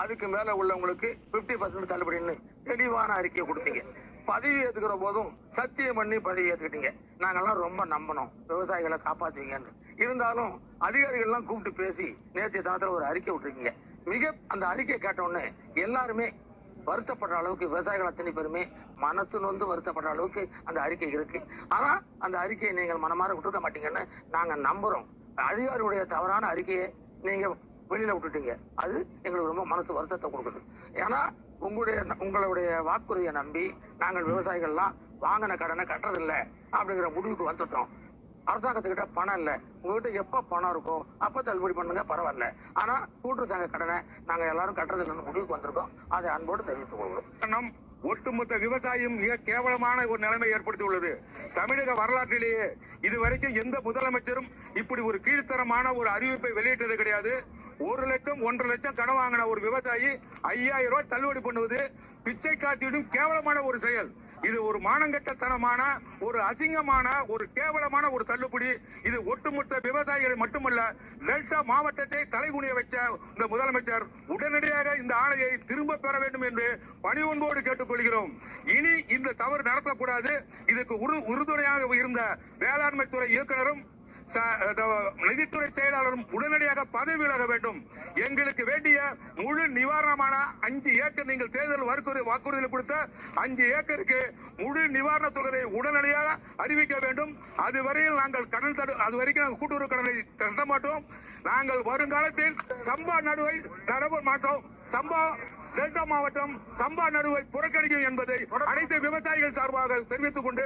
அதுக்கு மேல உள்ளவங்களுக்கு 50% தள்ளுபடின்னு தெளிவான அறிக்கையை கொடுத்தீங்க. பதவி ஏத்துக்கிற போதும் சத்தியம் பண்ணி பதவி ஏத்துக்கிட்டீங்க. நாங்கெல்லாம் ரொம்ப நம்பணும் விவசாயிகளை காப்பாத்துவீங்கன்னு. இருந்தாலும் அதிகாரிகள் எல்லாம் கூப்பிட்டு பேசி நேற்றைய தினத்துல ஒரு அறிக்கை விட்டுருக்கீங்க. அந்த அறிக்கை கேட்ட உடனே எல்லாருமே வருத்தப்படுற அளவுக்கு, விவசாயிகள் அத்தனை பேருமே மனசு நொந்து வருத்தப்படுற அளவுக்கு அந்த அறிக்கை இருக்கு. ஆனா அந்த அறிக்கையை நீங்கள் மனமாற விட்டுருக்க மாட்டீங்கன்னு நாங்க நம்புறோம். அதிகாரியுடைய தவறான அறிக்கையை நீங்க வெளியில விட்டுட்டீங்க. அது எங்களுக்கு ரொம்ப மனசு வருத்தத்தை கொடுக்குது. ஏன்னா உங்களுடைய வாக்குறுதியை நம்பி நாங்கள் விவசாயிகள்லாம் வாங்கின கடனை கட்டுறதில்லை அப்படிங்கிற முடிவுக்கு வந்துட்டோம். அரசாங்கத்துக்கிட்ட பணம் இல்லை, உங்ககிட்ட எப்ப பணம் இருக்கோ அப்ப தள்ளுபடி பண்ணுங்க, பரவாயில்ல. ஆனா கூட்டுறவு சங்க கடனை நாங்க எல்லாரும் கட்டுறதில்லைன்னு முடிவுக்கு வந்திருக்கோம். அதை அன்போடு தெரிவித்துக் கொள்கிறோம். ஒட்டுமொத்த விவசாயம் மிக கேவலமான ஒரு நிலைமை ஏற்படுத்தியுள்ளது. தமிழக வரலாற்றிலேயே இதுவரைக்கும் எந்த முதலமைச்சரும் இப்படி ஒரு கீழ்த்தரமான ஒரு அறிவிப்பை வெளியிட்டது கிடையாது. 1 லட்சம் 1.5 லட்சம் கடன் வாங்கின ஒரு விவசாயி 5000 ரூபாய் தள்ளுபடி பண்ணுவது பிச்சை காட்சியிடும் கேவலமான ஒரு செயல். இது ஒரு மானங்கெட்டத்தனமான, ஒரு அசிங்கமான, ஒரு கேவலமான ஒரு தள்ளுபடி. இது ஒட்டுமொத்த விவசாயிகளை மட்டுமல்ல, டெல்டா மாவட்டத்தை தலைகுனிய வச்ச இந்த முதலமைச்சர் உடனடியாக இந்த ஆணையை திரும்ப பெற வேண்டும் என்று பணிவொன்போடு கேட்டுக்கொள்கிறோம். இனி இந்த தவறு நடத்தக்கூடாது. இதுக்கு உறுதுணையாக இருந்த வேளாண்மை துறை இயக்குநரும் நிதித்துறை செயலாளரும் உடனடியாக பதவி விலக வேண்டும். எங்களுக்கு வேண்டிய முழு நிவாரணமான 5 ஏக்கர், நீங்கள் தேர்தல் வாக்குறுதியில் கொடுத்த 5 ஏக்கருக்கு முழு நிவாரண தொகையை உடனடியாக அறிவிக்க வேண்டும். அதுவரையில் நாங்கள் அது வரைக்கும் நாங்கள் கூட்டுறவு கடனை கட்ட மாட்டோம். நாங்கள் வருங்காலத்தில் சம்பா நடுவை நடவ மாட்டோம். டெல்டா மாவட்டம் சம்பா நடுவை புறக்கணிக்கும் என்பதை அனைத்து விவசாயிகள் சார்பாக தெரிவித்துக் கொண்டு